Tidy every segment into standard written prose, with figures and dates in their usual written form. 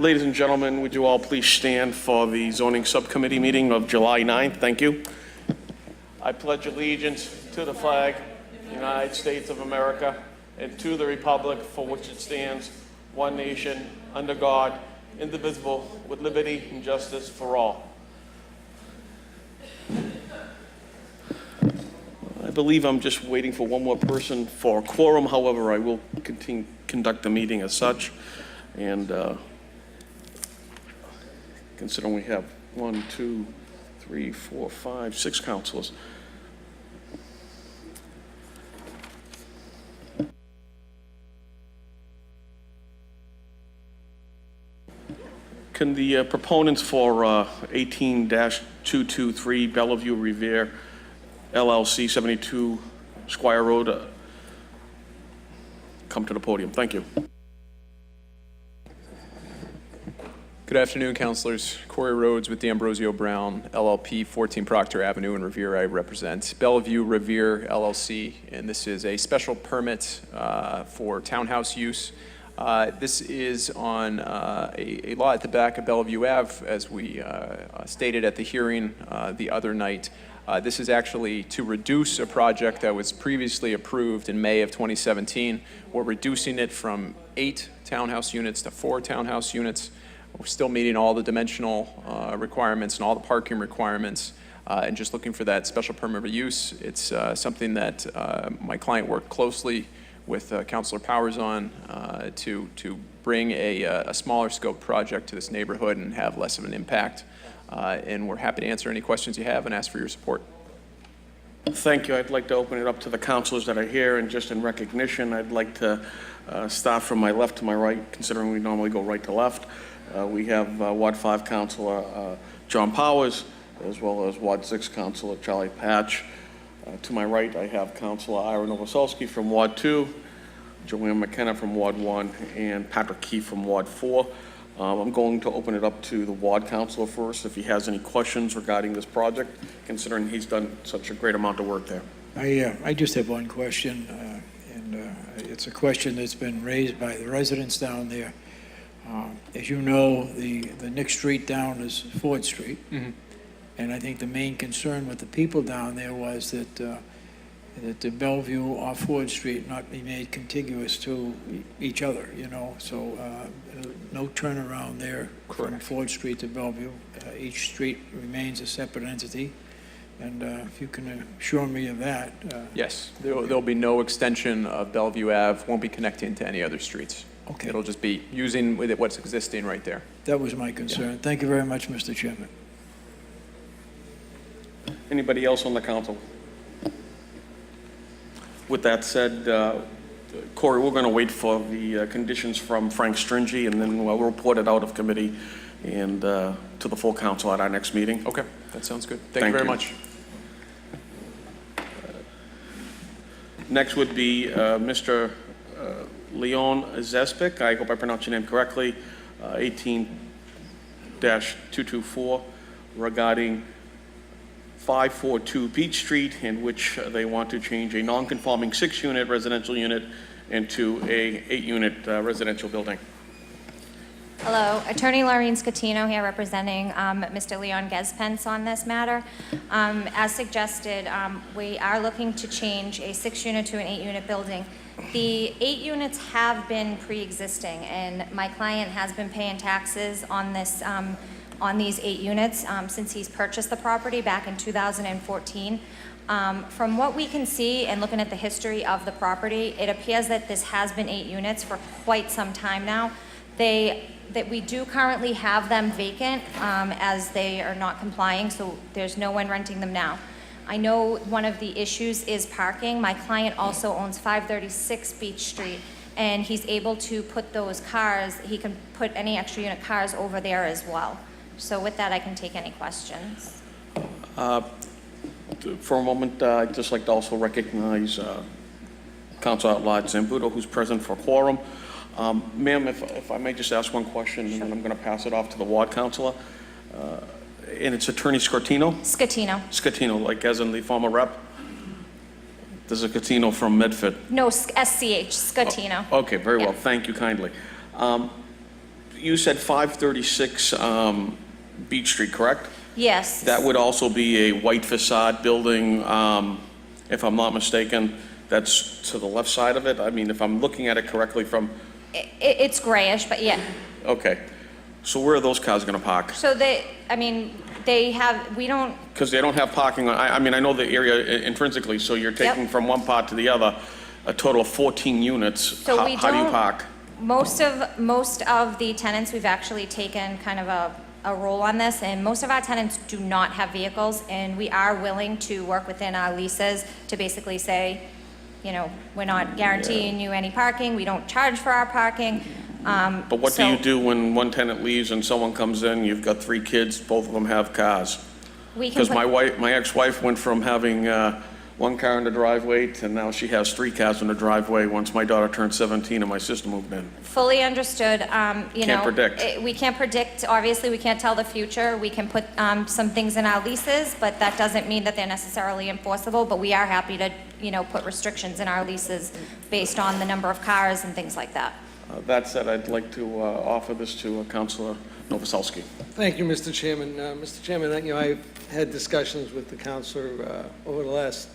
Ladies and gentlemen, would you all please stand for the zoning subcommittee meeting of July 9th? Thank you. I pledge allegiance to the flag of the United States of America and to the republic for which it stands, one nation, under God, indivisible, with liberty and justice for all. I believe I'm just waiting for one more person for a quorum. However, I will conduct the meeting as such. And considering we have 1, 2, 3, 4, 5, 6 councilors. Can the proponents for 18-223 Bellevue Revere LLC, 72 Squire Road, come to the podium? Thank you. Good afternoon, councilors. Corey Rhodes with D'Ambrosio Brown, LLP, 14 Proctor Avenue in Revere. I represent Bellevue Revere LLC, and this is a special permit for townhouse use. This is on a lot at the back of Bellevue Ave, as we stated at the hearing the other night. This is actually to reduce a project that was previously approved in May of 2017. We're reducing it from 8 townhouse units to 4 townhouse units. We're still meeting all the dimensional requirements and all the parking requirements, and just looking for that special permit of use. It's something that my client worked closely with Councilor Powers on to bring a smaller scope project to this neighborhood and have less of an impact. And we're happy to answer any questions you have and ask for your support. Thank you. I'd like to open it up to the councilors that are here, and just in recognition, I'd like to start from my left to my right, considering we normally go right to left. We have Ward 5 Councilor John Powers, as well as Ward 6 Councilor Charlie Patch. To my right, I have Councilor Ira Novoselsky from Ward 2, Joanne McKenna from Ward 1, and Patrick Keefe from Ward 4. I'm going to open it up to the Ward Councilor first, if he has any questions regarding this project, considering he's done such a great amount of work there. I just have one question, and it's a question that's been raised by the residents down there. As you know, the next street down is Ford Street, and I think the main concern with the people down there was that the Bellevue or Ford Street not be made contiguous to each other, you know, so no turnaround there. Correct. From Ford Street to Bellevue. Each street remains a separate entity, and if you can assure me of that. Yes, there'll be no extension of Bellevue Ave, won't be connecting to any other streets. Okay. It'll just be using with it what's existing right there. That was my concern. Yeah. Thank you very much, Mr. Chairman. Anybody else on the council? With that said, Corey, we're going to wait for the conditions from Frank Stringy, and then we'll report it out of committee and to the full council at our next meeting. Okay, that sounds good. Thank you very much. Next would be Mr. Leon Zespic, I hope I pronounced your name correctly, 18-224, regarding 542 Beach Street, in which they want to change a non-conforming 6-unit residential unit into a 8-unit residential building. Hello, Attorney Laureen Scatino here representing Mr. Leon Gespence on this matter. As suggested, we are looking to change a 6-unit to an 8-unit building. The 8 units have been pre-existing, and my client has been paying taxes on this, on these 8 units since he's purchased the property back in 2014. From what we can see and looking at the history of the property, it appears that this has been 8 units for quite some time now. That we do currently have them vacant as they are not complying, so there's no one renting them now. I know one of the issues is parking. My client also owns 536 Beach Street, and he's able to put those cars, he can put any extra unit cars over there as well. So with that, I can take any questions. For a moment, I'd just like to also recognize Councilor at-large Zambudo, who's present for quorum. Ma'am, if I may just ask one question, sure. And then I'm going to pass it off to the ward councilor. And it's Attorney Scatino? Scatino. Scatino, like as in the former rep? There's a Scatino from Medford. No, SCH, Scatino. Oh, okay, very well. Thank you kindly. You said 536 Beach Street, correct? Yes. That would also be a white facade building, if I'm not mistaken, that's to the left side of it? I mean, if I'm looking at it correctly from, It's grayish, but yeah. okay. So where are those cars gonna park? So they have, we don't, Because they don't have parking on, I mean, I know the area intrinsically, so you're taking from one part to the other, a total of 14 units. So we How do you don't- park? most of the tenants, we've actually taken kind of a role on this, and most of our tenants do not have vehicles, and we are willing to work within our leases to basically say, you know, we're not guaranteeing you any parking, we don't charge for our parking. But what do so you do when one tenant leaves and someone comes in, you've got 3 kids, both of them have cars? we can Because put- my ex-wife went from having 1 car in the driveway to now she has 3 cars in the driveway once my daughter turned 17 and my sister moved in. Fully understood, you know. Can't predict. We can't predict, obviously, we can't tell the future. We can put some things in our leases, but that doesn't mean that they're necessarily enforceable. But we are happy to, you know, put restrictions in our leases based on the number of cars and things like that. That said, I'd like to offer this to Councilor Novoselsky. Thank you, Mr. Chairman. Mr. Chairman, you know, I've had discussions with the counselor over the last,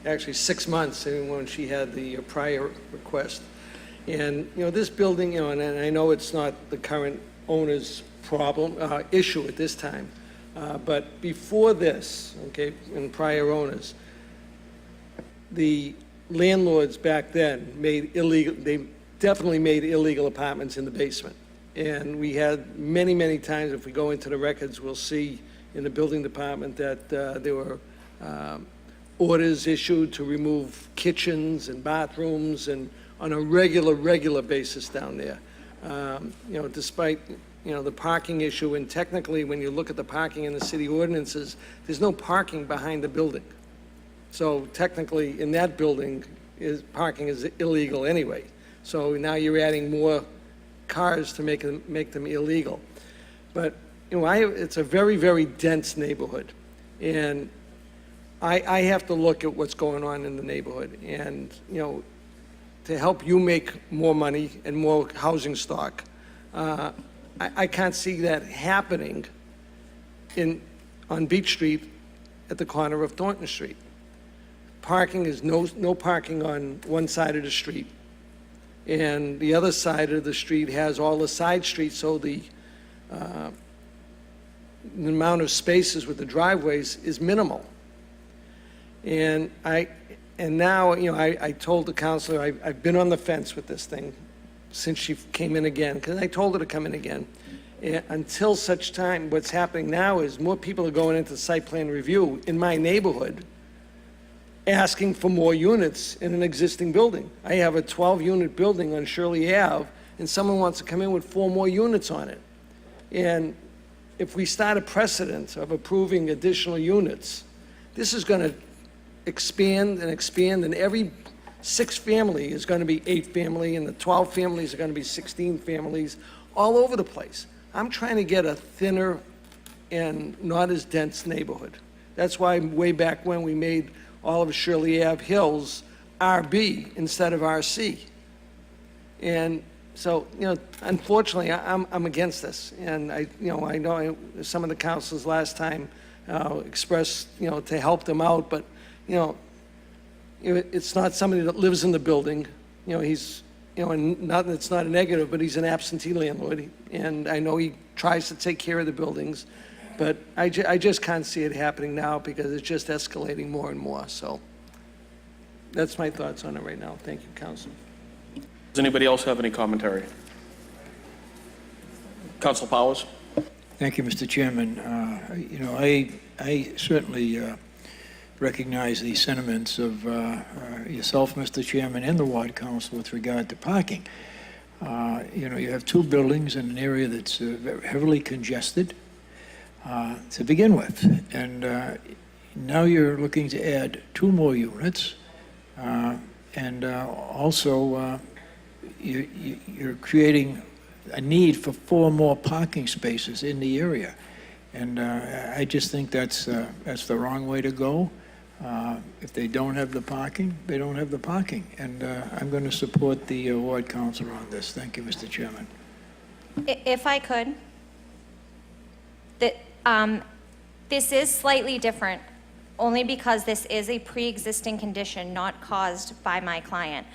actually 6 months, when she had the prior request. And, you know, this building, you know, and I know it's not the current owner's issue at this time, but before this, okay, and prior owners, the landlords back then they definitely made illegal apartments in the basement. And we had many, many times, if we go into the records, we'll see in the building department that there were orders issued to remove kitchens and bathrooms and on a regular basis down there. You know, despite, you know, the parking issue, and technically, when you look at the parking in the city ordinances, there's no parking behind the building. So technically, in that building, parking is illegal anyway. So now you're adding more cars to make them illegal. But, you know, it's a very dense neighborhood. And I have to look at what's going on in the neighborhood. And, you know, to help you make more money and more housing stock, I can't see that happening on Beach Street at the corner of Thornton Street. Parking is no parking on one side of the street. And the other side of the street has all the side streets, so the amount of spaces with the driveways is minimal. And now, you know, I told the counselor, I've been on the fence with this thing since she came in again, because I told her to come in again. And until such time, what's happening now is more people are going into site plan review in my neighborhood, asking for more units in an existing building. I have a 12-unit building on Shirley Ave, and someone wants to come in with 4 more units on it. And if we start a precedent of approving additional units, this is going to expand, and every 6 family is going to be 8 family, and the 12 families are going to be 16 families, all over the place. I'm trying to get a thinner and not as dense neighborhood. That's why way back when we made all of Shirley Ave Hills RB instead of RC. And so, you know, unfortunately, I'm against this. And I know some of the councils last time expressed, you know, to help them out, but, you know, it's not somebody that lives in the building. You know, he's, you know, and not that it's not a negative, but he's an absentee landlord. And I know he tries to take care of the buildings. But I just can't see it happening now because it's just escalating more and more. So that's my thoughts on it right now. Thank you, Council. Does anybody else have any commentary? Council Powers? Thank you, Mr. Chairman. You know, I certainly recognize the sentiments of yourself, Mr. Chairman, and the Ward Council with regard to parking. You know, you have 2 buildings in an area that's heavily congested to begin with, and now you're looking to add 2 more units, and also you're creating a need for 4 more parking spaces in the area, and I just think that's the wrong way to go. If they don't have the parking, they don't have the parking, and I'm going to support the Ward Council on this. Thank you, Mr. Chairman. If I could, that, this is slightly different, only because this is a pre-existing condition not caused by my client.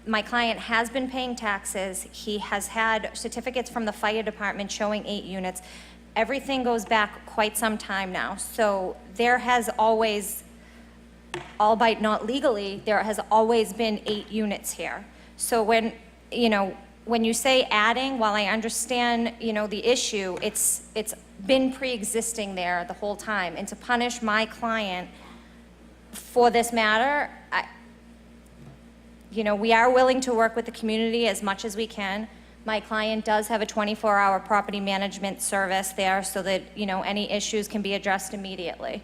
My client has been paying taxes. He has had certificates from the fire department showing 8 units. Everything goes back quite some time now. So there has always, albeit not legally, there has always been 8 units here. So when, when you say adding, while I understand, the issue, it's been pre-existing there the whole time. And to punish my client for this matter, we are willing to work with the community as much as we can. My client does have a 24-hour property management service there so that, any issues can be addressed immediately.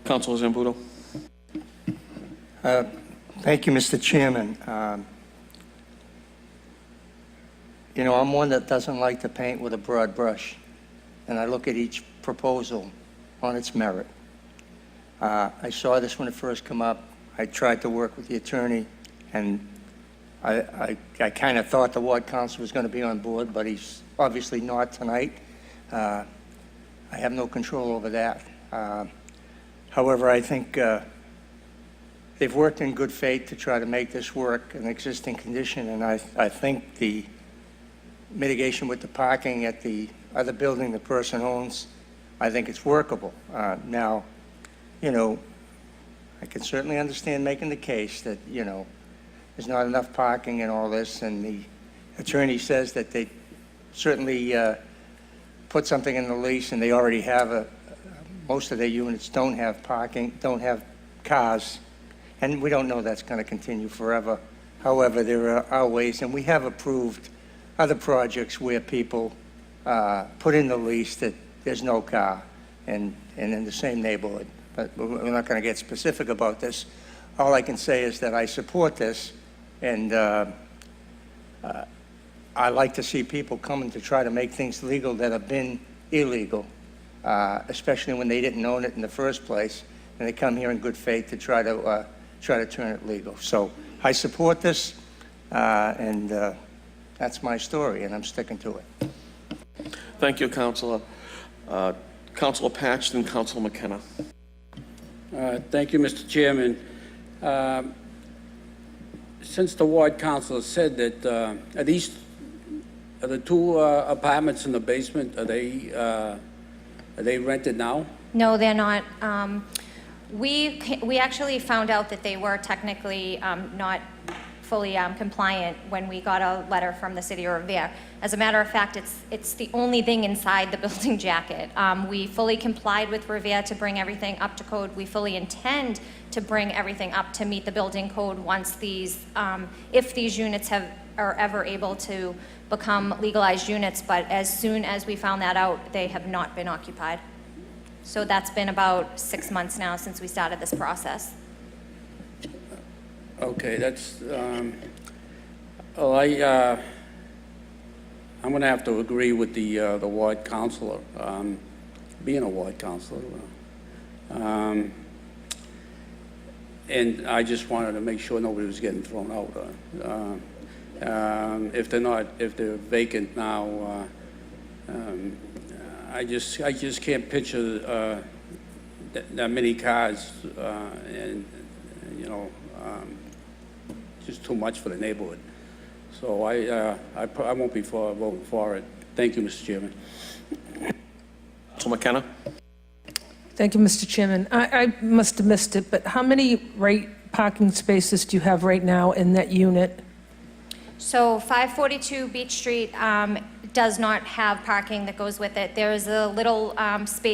Councilor Zambudo? Thank you, Mr. Chairman. I'm one that doesn't like to paint with a broad brush, and I look at each proposal on its merit. I saw this when it first came up. I tried to work with the attorney, and I kind of thought the ward council was going to be on board, but he's obviously not tonight. I have no control over that. However, I think they've worked in good faith to try to make this work, an existing condition, and I think the mitigation with the parking at the other building the person owns, I think it's workable. Now, I can certainly understand making the case that, there's not enough parking and all this, and the attorney says that they certainly put something in the lease, and they already have most of their units don't have parking, don't have cars, and we don't know that's going to continue forever. However, there are ways, and we have approved other projects where people put in the lease that there's no car, and in the same neighborhood. But we're not going to get specific about this. All I can say is that I support this, and I like to see people coming to try to make things legal that have been illegal, especially when they didn't own it in the first place, and they come here in good faith to try to turn it legal. So I support this, and that's my story, and I'm sticking to it. Thank you, Councilor. Councilor Patch, and Councilor McKenna. Thank you, Mr. Chairman. Since the ward council said that, are the 2 apartments in the basement, are they rented now? No, they're not. We actually found out that they were technically not fully compliant when we got a letter from the city of Revere. As a matter of fact, it's the only thing inside the building jacket. We fully complied with Revere to bring everything up to code. We fully intend to bring everything up to meet the building code once these, if these units are ever able to become legalized units, but as soon as we found that out, they have not been occupied. So that's been about 6 months now since we started this process. Okay, that's, I'm going to have to agree with the ward councilor, being a ward councilor. And I just wanted to make sure nobody was getting thrown out. If they're vacant now, I just can't picture that many cars, and just too much for the neighborhood. So I won't be voting for it. Thank you, Mr. Chairman. Councilor McKenna? Thank you, Mr. Chairman. I must have missed it, but how many parking spaces do you have right now in that unit? So 542 Beach Street does not have parking that goes with it. There is a little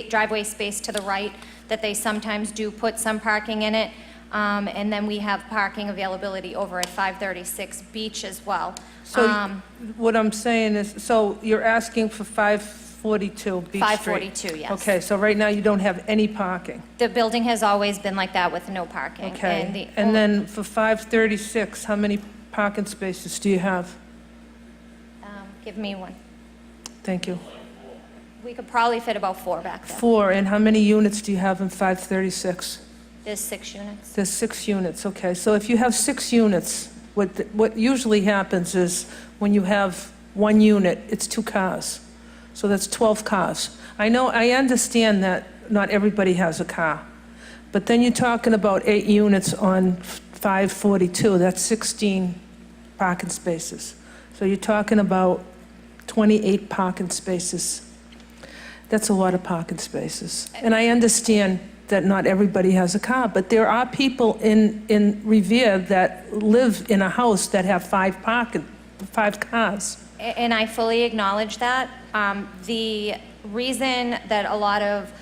driveway space to the right that they sometimes do put some parking in it. And then we have parking availability over at 536 Beach as well. So what I'm saying is, so you're asking for 542 Beach Street? 542, yes. Okay, so right now you don't have any parking? The building has always been like that with no parking. Okay, and then for 536, how many parking spaces do you have? Give me one. Thank you. We could probably fit about 4 back there. 4, and how many units do you have in 536? There's 6 units. There's 6 units, okay. So if you have 6 units, What usually happens is when you have one unit, it's 2 cars. So that's 12 cars. I understand that not everybody has a car, but then you're talking about 8 units on 542, that's 16 parking spaces. So you're talking about 28 parking spaces. That's a lot of parking spaces. And I understand that not everybody has a car, but there are people in Revere that live in a house that have 5 cars. And I fully acknowledge that. The reason that a lot of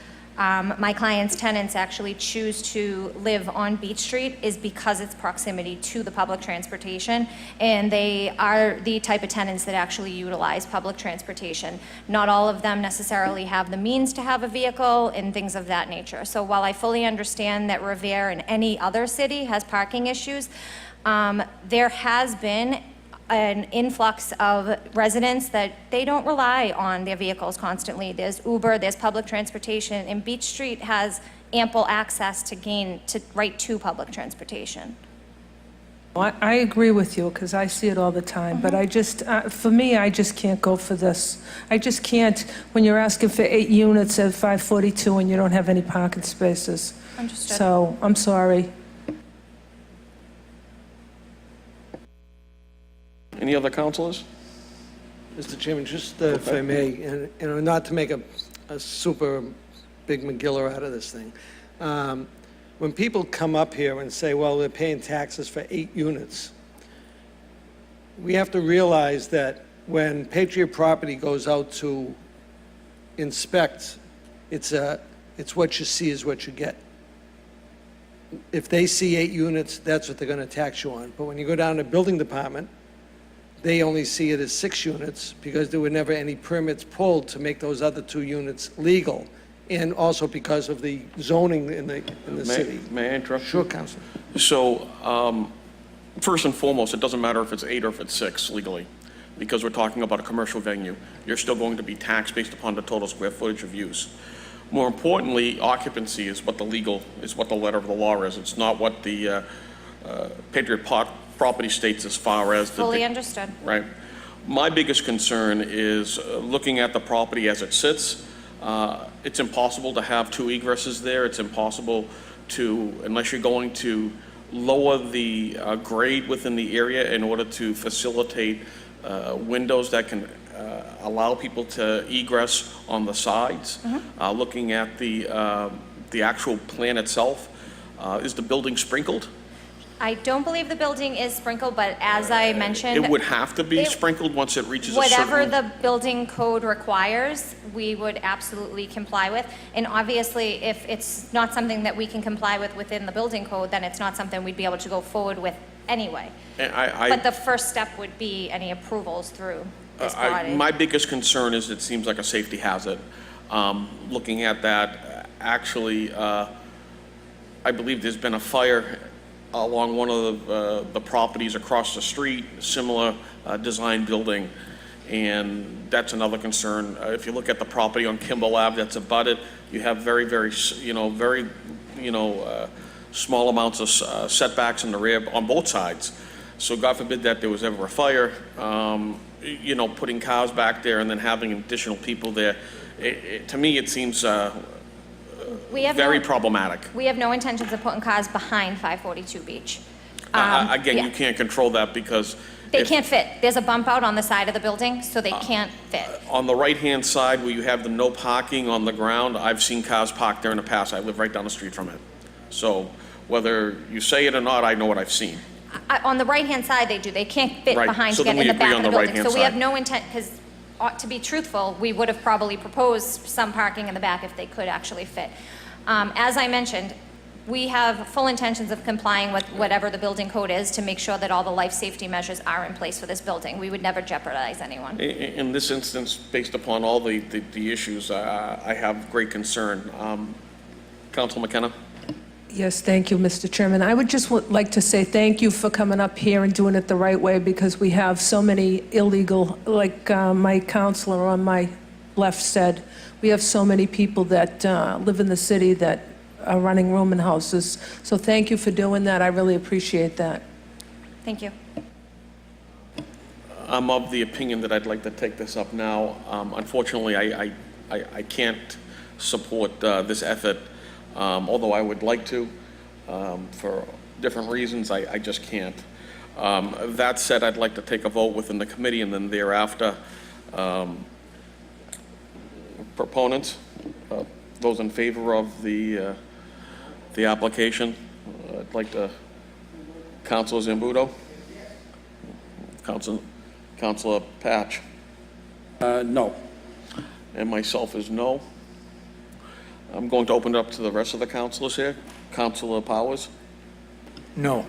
my clients' tenants actually choose to live on Beach Street is because it's proximity to the public transportation, and they are the type of tenants that actually utilize public transportation. Not all of them necessarily have the means to have a vehicle and things of that nature. So while I fully understand that Revere and any other city has parking issues, there has been an influx of residents that they don't rely on their vehicles constantly. There's Uber, there's public transportation, and Beach Street has ample access right to public transportation. I agree with you, because I see it all the time, but for me, I just can't go for this. I just can't, when you're asking for 8 units at 542 and you don't have any parking spaces. Understood. So, I'm sorry. Any other councilors? Mr. Chairman, just if I may, and not to make a super big McGiller out of this thing, when people come up here and say, well, they're paying taxes for 8 units, we have to realize that when Patriot Property goes out to inspect, it's what you see is what you get. If they see 8 units, that's what they're going to tax you on. But when you go down to building department, they only see it as 6 units because there were never any permits pulled to make those other 2 units legal, and also because of the zoning in the city. May I interrupt? Sure, Councilor. So, first and foremost, it doesn't matter if it's 8 or if it's 6 legally, because we're talking about a commercial venue. You're still going to be taxed based upon the total square footage of use. More importantly, occupancy is what the letter of the law is. It's not what the Patriot Property states as far as the... Fully understood. Right. My biggest concern is looking at the property as it sits. It's impossible to have 2 egresses there. It's impossible to, unless you're going to lower the grade within the area in order to facilitate windows that can allow people to egress on the sides. Looking at the actual plan itself, is the building sprinkled? I don't believe the building is sprinkled, but as I mentioned... It would have to be sprinkled once it reaches a certain... Whatever the building code requires, we would absolutely comply with. And obviously, if it's not something that we can comply with within the building code, then it's not something we'd be able to go forward with anyway. And But the first step would be any approvals through this body. my biggest concern is it seems like a safety hazard. Looking at that, actually, I believe there's been a fire along one of the properties across the street, similar design building, and that's another concern. If you look at the property on Kimball Ave that's abutted, you have very small amounts of setbacks in the rear on both sides. So God forbid that there was ever a fire, putting cars back there and then having additional people there, to me, it seems very problematic. We have no intentions of putting cars behind 542 Beach. Again, yeah. you can't control that because... They can't fit. There's a bump out on the side of the building, so they can't fit. On the right-hand side where you have the no parking on the ground, I've seen cars parked there in the past. I live right down the street from it. So whether you say it or not, I know what I've seen. On the right-hand side, they do. They can't fit Right. behind So to get then in we the back agree of on the the building. right-hand So we have side. no intent, because to be truthful, we would have probably proposed some parking in the back if they could actually fit. As I mentioned, we have full intentions of complying with whatever the building code is to make sure that all the life safety measures are in place for this building. We would never jeopardize anyone. In this instance, based upon all the issues, I have great concern. Council McKenna? Yes, thank you, Mr. Chairman. I would just like to say thank you for coming up here and doing it the right way, because we have so many illegal, like my counselor on my left said, we have so many people that live in the city that are running rooming houses. So thank you for doing that. I really appreciate that. Thank you. I'm of the opinion that I'd like to take this up now. Unfortunately, I can't support this effort, although I would like to, for different reasons, I just can't. That said, I'd like to take a vote within the committee, and then thereafter, proponents, those in favor of the application, I'd like to, Councilor Zambudo, Councilor Patch, No. and myself is no. I'm going to open it up to the rest of the councilors here. Councilor Powers, No.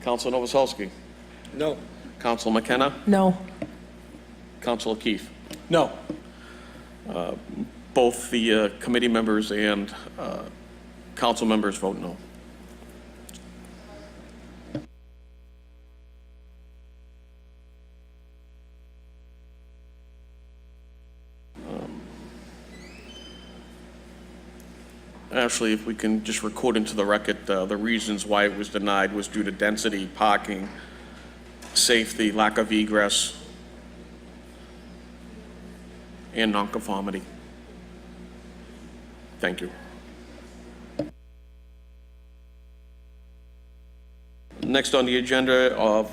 Councilor Novoselsky, No. Councilor McKenna, No. Councilor Keith. No. Both the committee members and council members vote no. Actually, if we can just record into the record, the reasons why it was denied was due to density, parking, safety, lack of egress, and nonconformity. Thank you. Next on the agenda of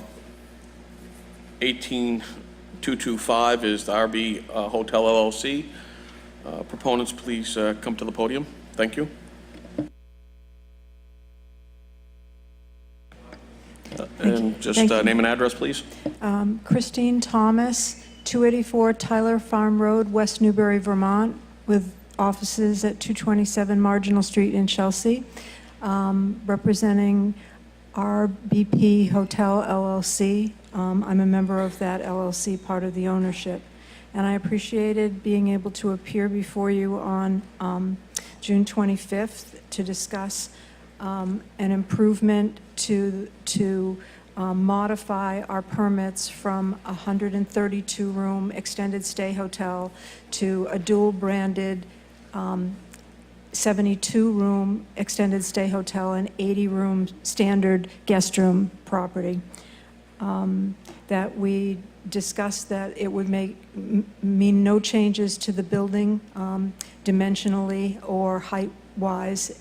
18225 is the RB Hotel LLC. Proponents, please come to the podium. Thank you. And just Thank you. name and address, please. Christine Thomas, 284 Tyler Farm Road, West Newbury, Vermont, with offices at 227 Marginal Street in Chelsea, representing RBP Hotel LLC. I'm a member of that LLC, part of the ownership. And I appreciated being able to appear before you on June 25th to discuss an improvement to modify our permits from a 132-room extended stay hotel to a dual-branded 72-room extended stay hotel and 80-room standard guest room property. That we discussed that it would mean no changes to the building dimensionally or height-wise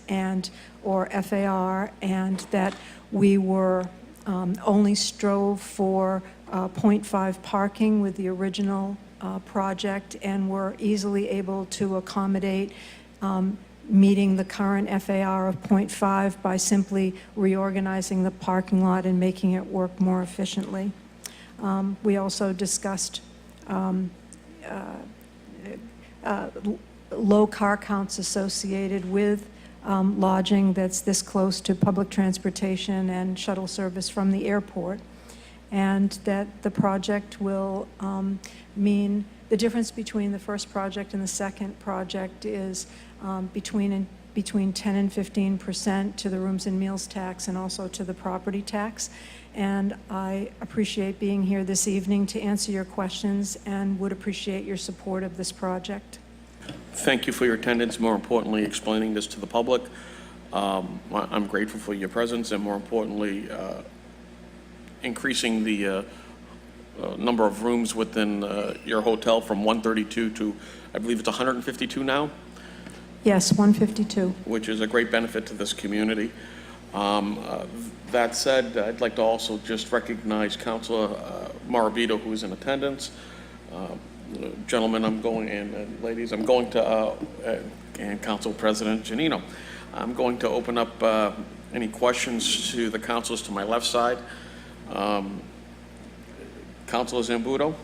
or FAR, and that we were only strove for 0.5 parking with the original project, and were easily able to accommodate meeting the current FAR of 0.5 by simply reorganizing the parking lot and making it work more efficiently. We also discussed low car counts associated with lodging that's this close to public transportation and shuttle service from the airport, and that the project will mean the difference between the first project and the second project is between 10 and 15% to the rooms and meals tax and also to the property tax. And I appreciate being here this evening to answer your questions and would appreciate your support of this project. Thank you for your attendance, more importantly, explaining this to the public. I'm grateful for your presence, and more importantly, increasing the number of rooms within your hotel from 132 to, I believe it's 152 now, Yes, 152. which is a great benefit to this community. That said, I'd like to also just recognize Councilor Morabito, who is in attendance. Gentlemen, and ladies, I'm going to, and Council President Janino, I'm going to open up any questions to the councilors to my left side. Councilor Zambudo.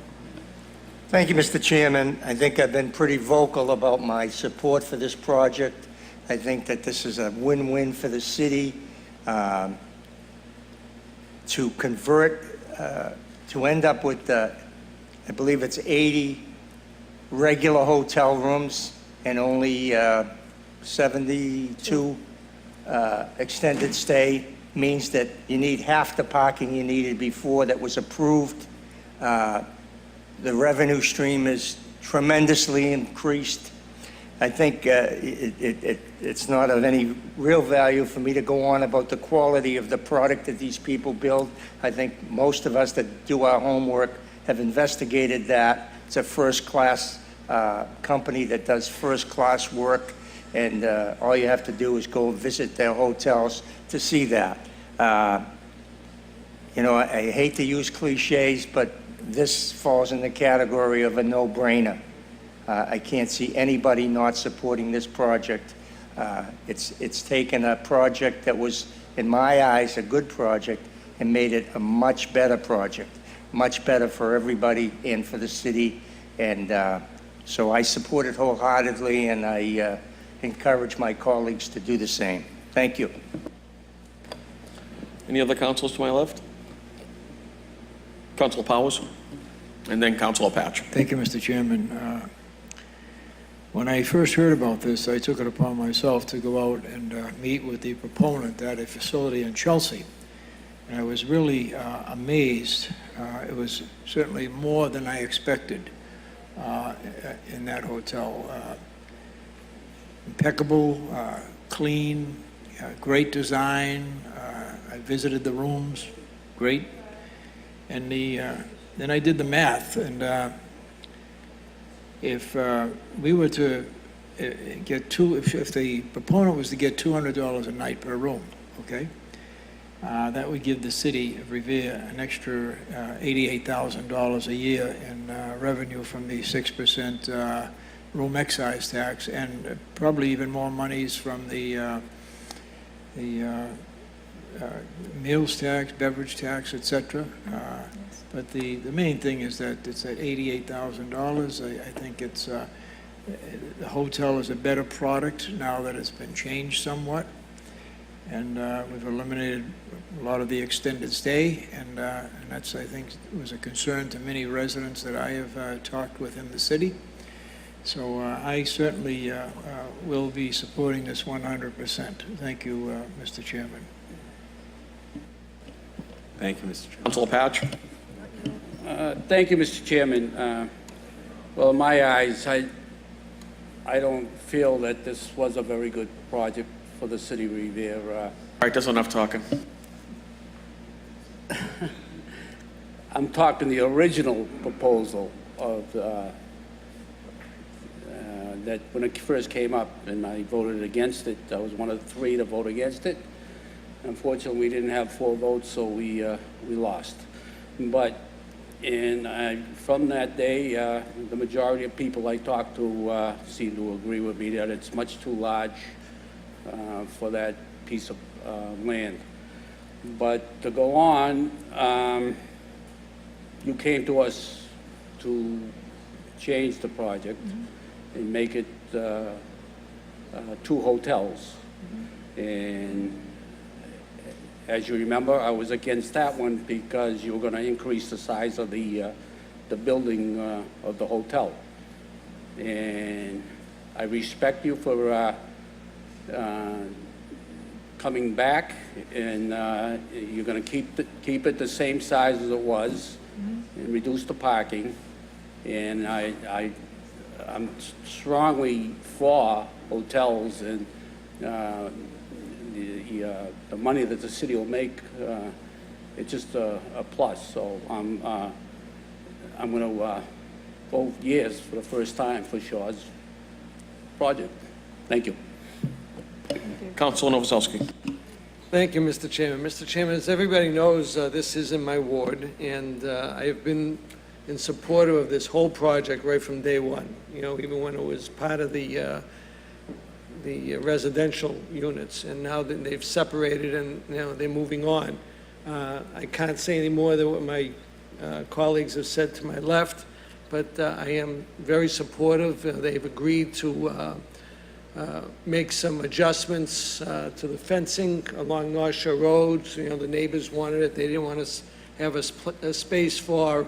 Thank you, Mr. Chairman. I think I've been pretty vocal about my support for this project. I think that this is a win-win for the city to convert, to end up with, I believe it's 80 regular hotel rooms and only 72 extended stay means that you need half the parking you needed before that was approved. The revenue stream is tremendously increased. I think it's not of any real value for me to go on about the quality of the product that these people build. I think most of us that do our homework have investigated that. It's a first-class company that does first-class work, and all you have to do is go visit their hotels to see that. You know, I hate to use cliches, but this falls in the category of a no-brainer. I can't see anybody not supporting this project. It's taken a project that was, in my eyes, a good project and made it a much better project, much better for everybody and for the city. And so I support it wholeheartedly, and I encourage my colleagues to do the same. Thank you. Any other councilors to my left? Councilor Powers? And then Councilor Patch. Thank you, Mr. Chairman. When I first heard about this, I took it upon myself to go out and meet with the proponent at a facility in Chelsea. And I was really amazed. It was certainly more than I expected in that hotel. Impeccable, clean, great design. I visited the rooms, great. And then I did the math, and if we were to get if the proponent was to get $200 a night per room, okay, that would give the city of Revere an extra $88,000 a year in revenue from the 6% room excise tax, and probably even more monies from the meals tax, beverage tax, etc. But the main thing is that it's at $88,000. I think it's the hotel is a better product now that it's been changed somewhat, and we've eliminated a lot of the extended stay, and that's, I think, was a concern to many residents that I have talked with in the city. So I certainly will be supporting this 100%. Thank you, Mr. Chairman. Thank you, Mr. Chairman. Councilor Patch? Thank you, Mr. Chairman. Well, in my eyes, I don't feel that this was a very good project for the city of Revere. All right, that's enough talking. I'm talking the original proposal of that when it first came up, and I voted against it. I was one of the three to vote against it. Unfortunately, we didn't have 4 votes, so we lost. But from that day, the majority of people I talked to seem to agree with me that it's much too large for that piece of land. But to go on, you came to us to change the project and make it 2 hotels. And as you remember, I was against that one because you were going to increase the size of the building of the hotel. And I respect you for coming back, and you're going to keep it the same size as it was, and reduce the parking. And I'm strongly for hotels, and the money that the city will make, it's just a plus. So I'm going to vote yes for the first time for Shaw's project. Thank you. Councilor Novoselsky. Thank you, Mr. Chairman. Mr. Chairman, as everybody knows, this is in my ward, and I have been in support of this whole project right from day one. You know, even when it was part of the residential units, and now that they've separated and they're moving on. I can't say any more than what my colleagues have said to my left, but I am very supportive. They've agreed to make some adjustments to the fencing along North Shore Road. You know, the neighbors wanted it. They didn't want us to have a space for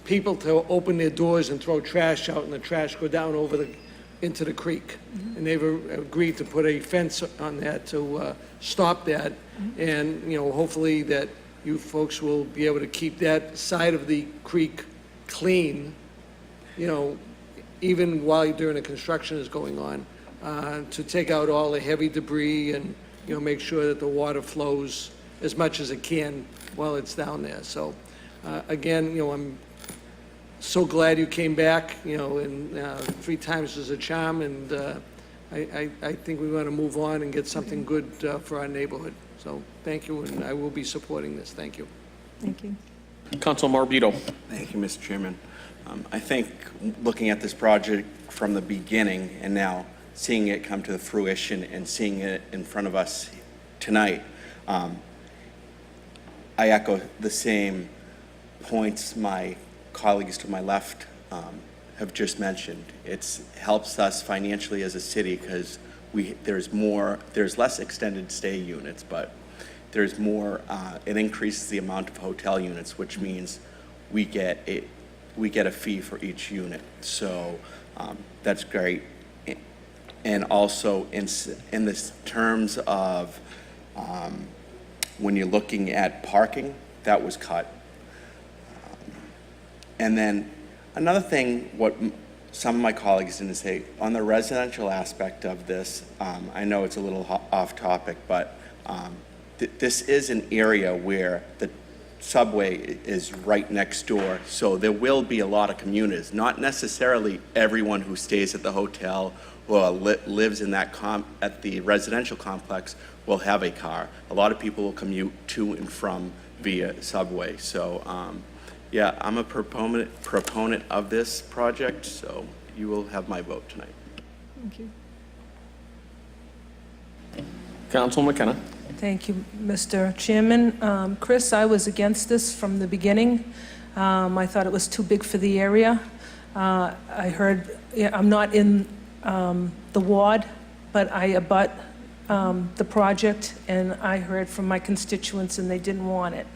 people to open their doors and throw trash out and the trash go down into the creek. And they've agreed to put a fence on that to stop that. And, you know, hopefully that you folks will be able to keep that side of the creek clean, you know, even while during the construction is going on, to take out all the heavy debris and, you know, make sure that the water flows as much as it can while it's down there. So, again, you know, I'm so glad you came back, and 3 times is a charm, and I think we want to move on and get something good for our neighborhood. So thank you, and I will be supporting this. Thank you. Thank you. Council Morbido. Thank you, Mr. Chairman. I think looking at this project from the beginning and now seeing it come to fruition and seeing it in front of us tonight, I echo the same points my colleagues to my left have just mentioned. It helps us financially as a city because there's less extended stay units, but there's more, it increases the amount of hotel units, which means we get a fee for each unit. So that's great. And also in this terms of when you're looking at parking, that was cut. And then another thing, what some of my colleagues didn't say, on the residential aspect of this, I know it's a little off topic, but this is an area where the subway is right next door, so there will be a lot of commuters. Not necessarily everyone who stays at the hotel or lives in that at the residential complex will have a car. A lot of people will commute to and from via subway. So yeah, I'm a proponent of this project, so you will have my vote tonight. Thank you. Council McKenna. Thank you, Mr. Chairman. Chris, I was against this from the beginning. I thought it was too big for the area. I heard, I'm not in the ward, but I abut the project, and I heard from my constituents, and they didn't want it.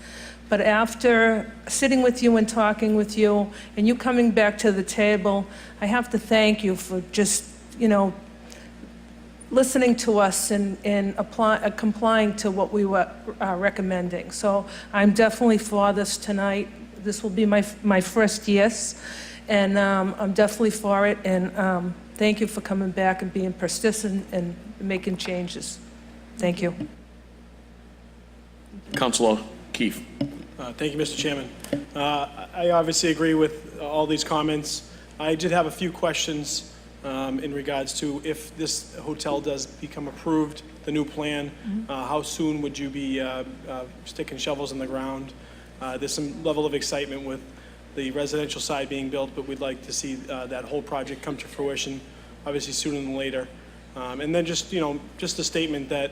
But after sitting with you and talking with you, and you coming back to the table, I have to thank you for just, listening to us and complying to what we were recommending. So I'm definitely for this tonight. This will be my first yes, and I'm definitely for it. And thank you for coming back and being persistent and making changes. Thank you. Councilor Keefe. Thank you, Mr. Chairman. I obviously agree with all these comments. I did have a few questions in regards to if this hotel does become approved, the new plan, how soon would you be sticking shovels in the ground? There's some level of excitement with the residential side being built, but we'd like to see that whole project come to fruition, obviously sooner than later. And then just a statement that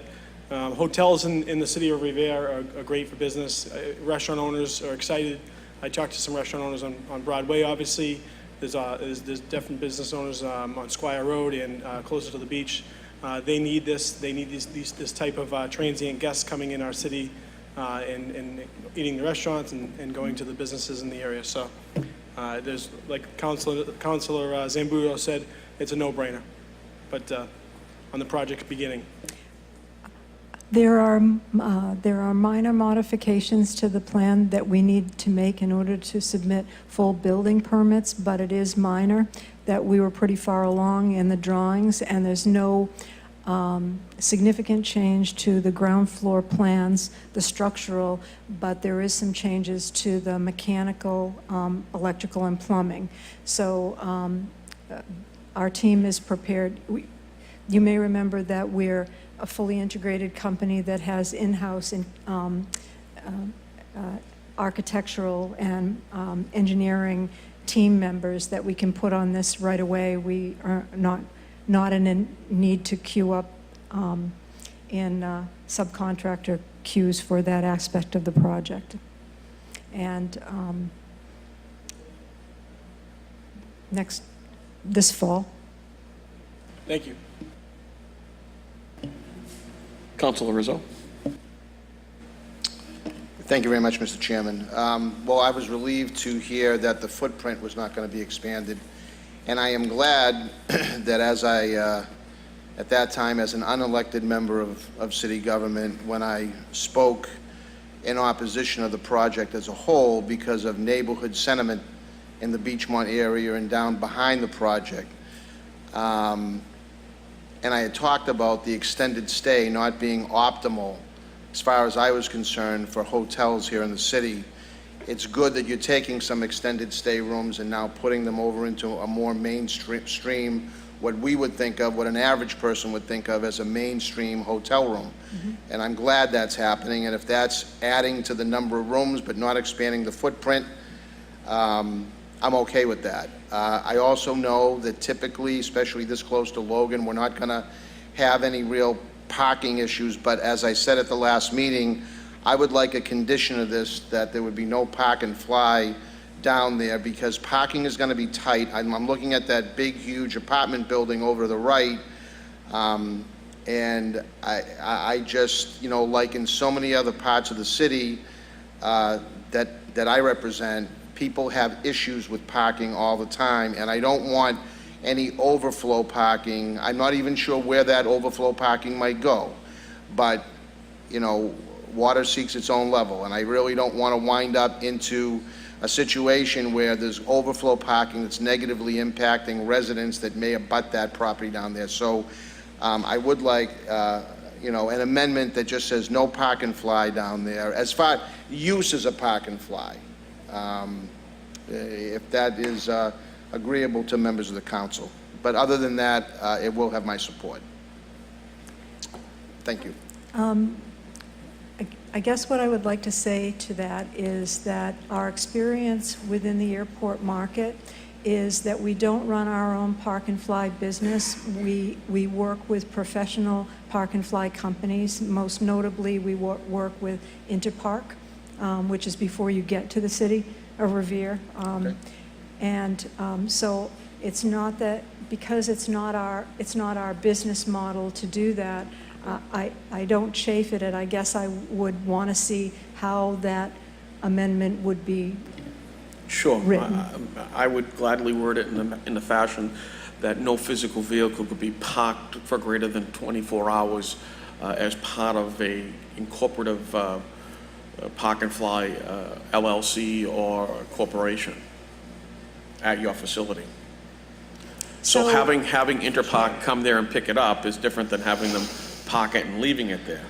hotels in the city of Revere are great for business. Restaurant owners are excited. I talked to some restaurant owners on Broadway, obviously. There's different business owners on Squire Road and closer to the beach. They need this. They need this type of transient guests coming in our city and eating the restaurants and going to the businesses in the area. So there's, like Councilor Zambudo said, it's a no-brainer. But on the project beginning. There are minor modifications to the plan that we need to make in order to submit full building permits, but it is minor, that we were pretty far along in the drawings, and there's no significant change to the ground floor plans, the structural, but there is some changes to the mechanical, electrical, and plumbing. So our team is prepared. You may remember that we're a fully integrated company that has in-house architectural and engineering team members that we can put on this right away. We are not in a need to queue up in subcontractor queues for that aspect of the project. And this fall. Thank you. Councilor Rizzo. Thank you very much, Mr. Chairman. Well, I was relieved to hear that the footprint was not going to be expanded, and I am glad that at that time, as an unelected member of city government, when I spoke in opposition of the project as a whole because of neighborhood sentiment in the Beachmont area and down behind the project, and I had talked about the extended stay not being optimal as far as I was concerned for hotels here in the city, it's good that you're taking some extended stay rooms and now putting them over into a more mainstream, what we would think of, what an average person would think of as a mainstream hotel room. And I'm glad that's happening, and if that's adding to the number of rooms but not expanding the footprint, I'm okay with that. I also know that typically, especially this close to Logan, we're not going to have any real parking issues, but as I said at the last meeting, I would like a condition of this that there would be no park and fly down there, because parking is going to be tight. I'm looking at that big, huge apartment building over to the right, and I just, you know, like in so many other parts of the city that I represent, people have issues with parking all the time, and I don't want any overflow parking. I'm not even sure where that overflow parking might go, but, you know, water seeks its own level, and I really don't want to wind up into a situation where there's overflow parking that's negatively impacting residents that may abut that property down there. So I would like, you know, an amendment that just says no park and fly down there, as far use as a park and fly, if that is agreeable to members of the council. But other than that, it will have my support. Thank you. I guess what I would like to say to that is that our experience within the airport market is that we don't run our own park and fly business. We work with professional park and fly companies. Most notably, we work with Interpark, which is before you get to the city of Revere. So it's not that, because it's not our business model to do that, I don't chafe at it. I guess I would want to see how that amendment would be Sure. written. I would gladly word it in the fashion that no physical vehicle could be parked for greater than 24 hours as part of a incorporative park and fly LLC or corporation at your facility. So having Interpark come there and pick it up is different than having them park it and leaving it there.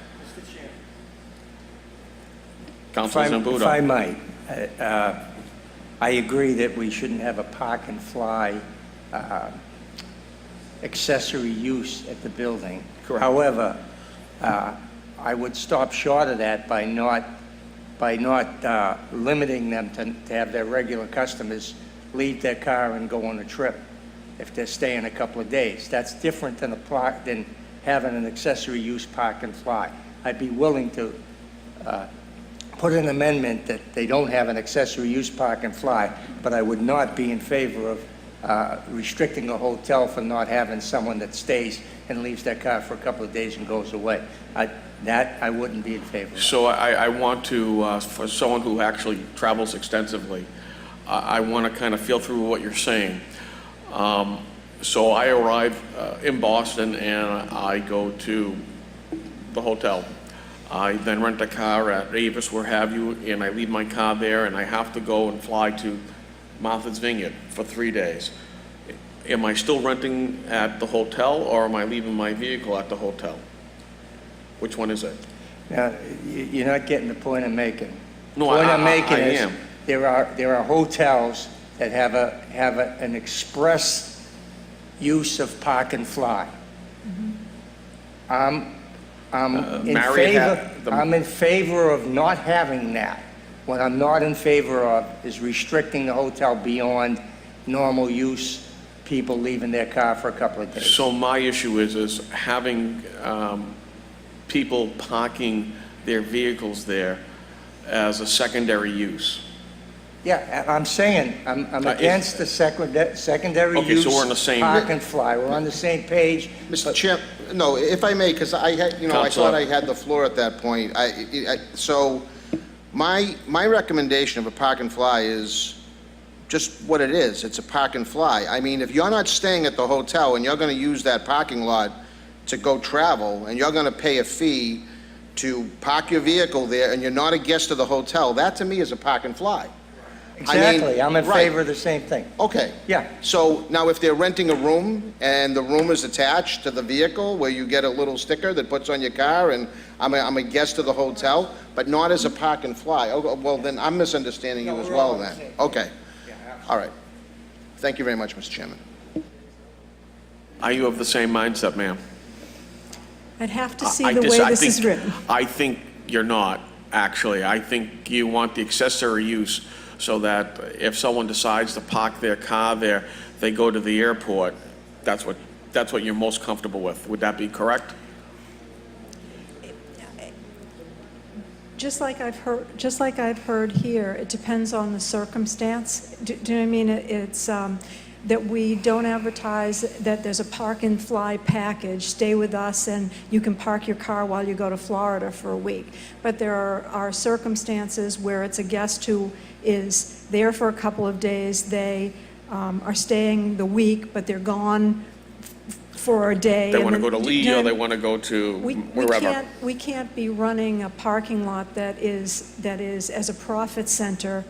Councilor Zambudo. If I might, I agree that we shouldn't have a park and fly accessory use at the building. Correct. However, I would stop short of that by not limiting them to have their regular customers leave their car and go on a trip if they're staying a couple of days. That's different than having an accessory use park and fly. I'd be willing to put an amendment that they don't have an accessory use park and fly, but I would not be in favor of restricting a hotel for not having someone that stays and leaves their car for a couple of days and goes away. That I wouldn't be in favor of. So I want to, for someone who actually travels extensively, I want to kind of feel through what you're saying. So I arrive in Boston and I go to the hotel. I then rent a car at Avis, where have you, and I leave my car there and I have to go and fly to Martha's Vineyard for 3 days. Am I still renting at the hotel, or am I leaving my vehicle at the hotel? Which one is it? Now, you're not getting the point I'm making. No, The point I I'm making is am. there are hotels that have an express use of park and fly. I'm in favor of not having that. What I'm not in favor of is restricting the hotel beyond normal use, people leaving their car for a couple of days. So my issue is having people parking their vehicles there as a secondary use. Yeah, I'm saying, I'm against the secondary Okay, use so we're on the same- park and fly. We're on the same page. Mr. Chair, no, if I may, because I had, you know, I Counselor. thought I had the floor at that point. So my recommendation of a park and fly is just what it is. It's a park and fly. I mean, if you're not staying at the hotel and you're going to use that parking lot to go travel, and you're going to pay a fee to park your vehicle there, and you're not a guest of the hotel, that to me is a park and fly. Exactly, I'm in right. favor of the same thing. Okay. Yeah. So now if they're renting a room and the room is attached to the vehicle where you get a little sticker that puts on your car and I'm a guest of the hotel, but not as a park and fly, oh, well, then I'm misunderstanding you No, as we're all well on the then. same page. Okay. Yeah, absolutely. All right. Thank you very much, Mr. Chairman. Are you of the same mindset, ma'am? I'd have to I see the dis- way I this is think- written. I think you're not, actually. I think you want the accessory use so that if someone decides to park their car there, they go to the airport, that's what you're most comfortable with. Would that be correct? Just like I've heard here, it depends on the circumstance. Do you know what I mean? It's that we don't advertise that there's a park and fly package, stay with us and you can park your car while you go to Florida for a week. But there are circumstances where it's a guest who is there for a couple of days, they are staying the week, but they're gone for a day. They and want to then- go to do you Lee, know or what I they mean? want to go to We wherever. we can't be running a parking lot that is as a profit center,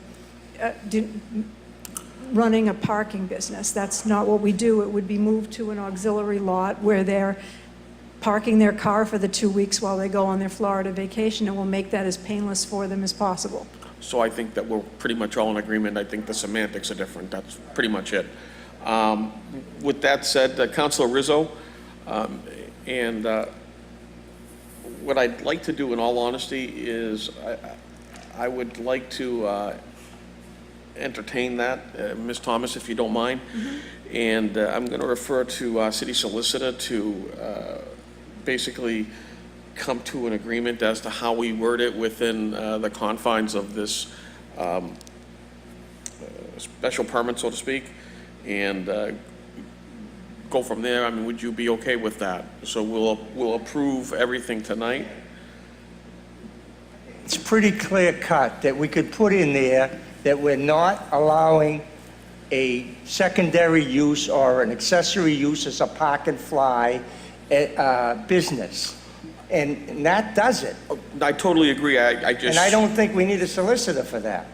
running a parking business. That's not what we do. It would be moved to an auxiliary lot where they're parking their car for the 2 weeks while they go on their Florida vacation, and we'll make that as painless for them as possible. So I think that we're pretty much all in agreement. I think the semantics are different. That's pretty much it. With that said, Councilor Rizzo, and what I'd like to do in all honesty is I would like to entertain that, Ms. Thomas, if you don't mind. And I'm going to refer to our city solicitor to basically come to an agreement as to how we word it within the confines of this special permit, so to speak, and go from there. I mean, would you be okay with that? So we'll approve everything tonight? It's pretty clear cut that we could put in there that we're not allowing a secondary use or an accessory use as a park and fly business. And that does it. I totally agree. I just... And I don't think we need a solicitor for that.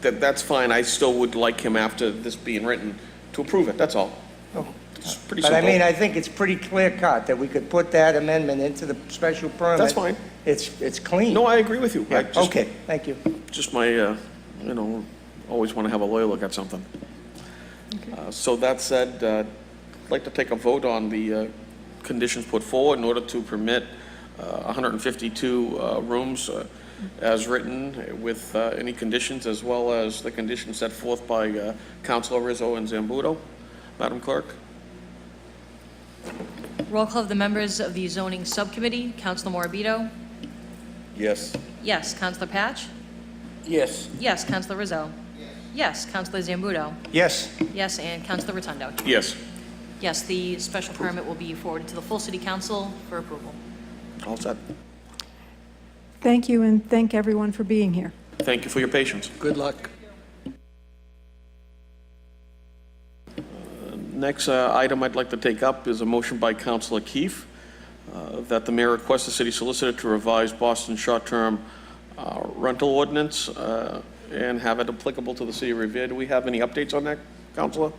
That's fine. I still would like him, after this being written, to approve it, that's all. It's pretty But I simple. mean, I think it's pretty clear cut that we could put that amendment into the special permit. That's fine. It's clean. No, I agree with you. I Yeah, just- okay, thank you. Just my, always want to have a lawyer look at something. So that said, I'd like to take a vote on the conditions put forward in order to permit 152 rooms as written, with any conditions, as well as the conditions set forth by Councilor Rizzo and Zambudo. Madam Clerk? Roll call of the members of the zoning subcommittee. Councilor Morabito? Yes. Yes. Councilor Patch? Yes. Yes. Councilor Rizzo? Yes. Councilor Zambudo? Yes, Yes. And Councilor Rotundo? Yes. Yes, the special permit will be forwarded to the full city council for approval. All set. Thank you, and thank everyone for being here. Thank you for your patience. Good luck. Next item I'd like to take up is a motion by Councilor Keefe that the mayor requests the city solicitor to revise Boston short-term rental ordinance and have it applicable to the city of Revere. Do we have any updates on that, Councilor?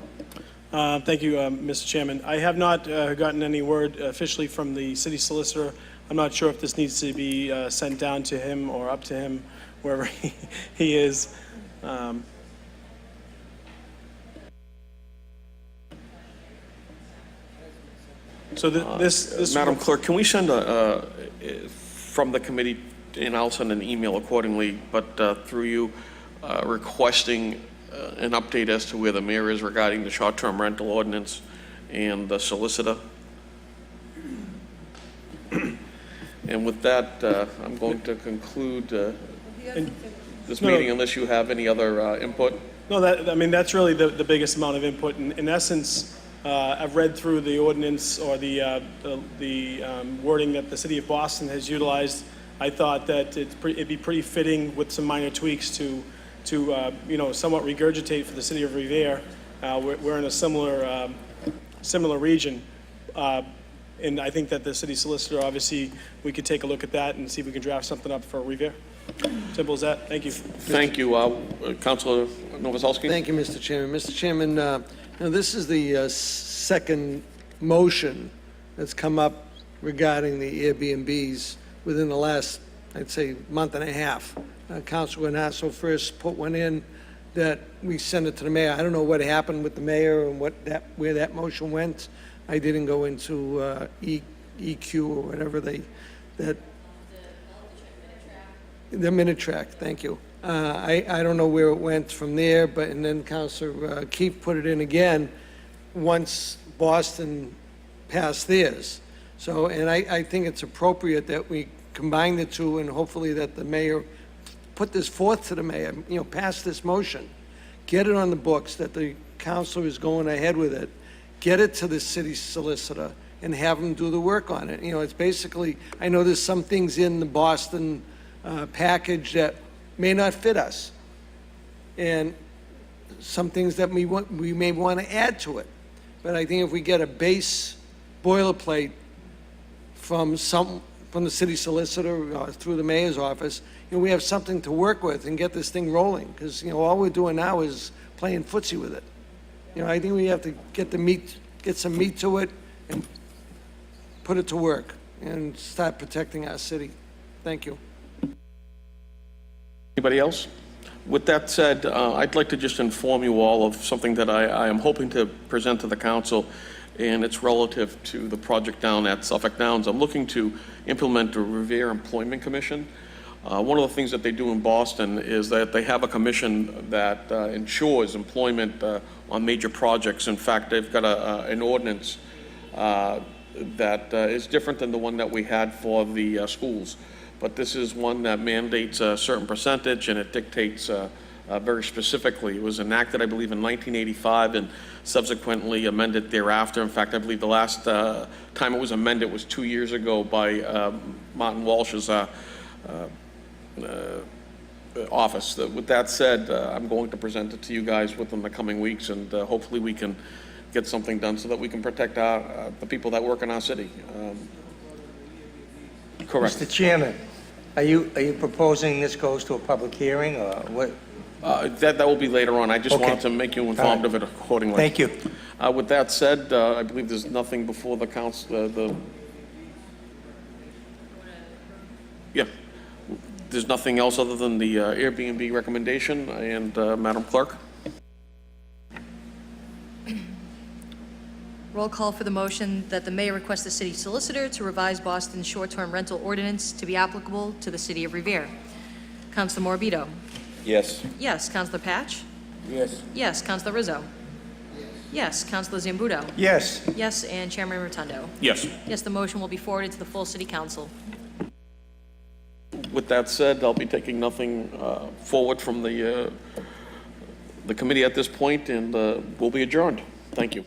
Thank you, Mr. Chairman. I have not gotten any word officially from the city solicitor. I'm not sure if this needs to be sent down to him or up to him, wherever he is. So this Madam Clerk, can we send from the committee, and I'll send an email accordingly, but through you, requesting an update as to where the mayor is regarding the short-term rental ordinance and the solicitor? And with that, I'm going to conclude this No. meeting unless you have any other input. No, that's really the biggest amount of input. In essence, I've read through the ordinance or the wording that the city of Boston has utilized. I thought that it'd be pretty fitting with some minor tweaks to somewhat regurgitate for the city of Revere. We're in a similar region. And I think that the city solicitor, obviously, we could take a look at that and see if we can draft something up for Revere. Simple as that. Thank you. Thank you. Councilor Novoselsky? Thank you, Mr. Chairman. Mr. Chairman, this is the second motion that's come up regarding the Airbnbs within the last, I'd say, month and a half. Councilor Guanasso first put one in that we send it to the mayor. I don't know what happened with the mayor and where that motion went. I didn't go into EQ or whatever the minute track, thank you. I don't know where it went from there, and then Councilor Keefe put it in again once Boston passed theirs. So, and I think it's appropriate that we combine the two, and hopefully that the mayor put this forth to the mayor, pass this motion, get it on the books, that the councilor is going ahead with it, get it to the city solicitor, and have them do the work on it. It's basically, I know there's some things in the Boston package that may not fit us, and some things that we may want to add to it. But I think if we get a base boilerplate from the city solicitor or through the mayor's office, we have something to work with and get this thing rolling, because all we're doing now is playing footsie with it. I think we have to get some meat to it and put it to work and start protecting our city. Thank you. Anybody else? With that said, I'd like to just inform you all of something that I am hoping to present to the council, and it's relative to the project down at Suffolk Downs. I'm looking to implement a Revere Employment Commission. One of the things that they do in Boston is that they have a commission that ensures employment on major projects. In fact, they've got an ordinance that is different than the one that we had for the schools. But this is one that mandates a certain percentage, and it dictates very specifically. It was enacted, I believe, in 1985 and subsequently amended thereafter. In fact, I believe the last time it was amended was 2 years ago by Martin Walsh's office. With that said, I'm going to present it to you guys within the coming weeks, and hopefully we can get something done so that we can protect the people that work in our city. Correct. Mr. Chairman, are you proposing this goes to a public hearing, or what? That will be later on. I just Okay. wanted to make you informed All right. of it accordingly. Thank you. With that said, I believe there's nothing before the council, yeah. There's nothing else other than the Airbnb recommendation, and Madam Clerk? Roll call for the motion that the mayor request the city solicitor to revise Boston's short-term rental ordinance to be applicable to the city of Revere. Councilor Morbido? Yes. Yes. Councilor Patch? Yes. Yes. Councilor Rizzo? Yes. Councilor Zambudo? Yes. Yes. And Chairman Rotundo? Yes. Yes, the motion will be forwarded to the full city council. With that said, I'll be taking nothing forward from the committee at this point, and we'll be adjourned. Thank you.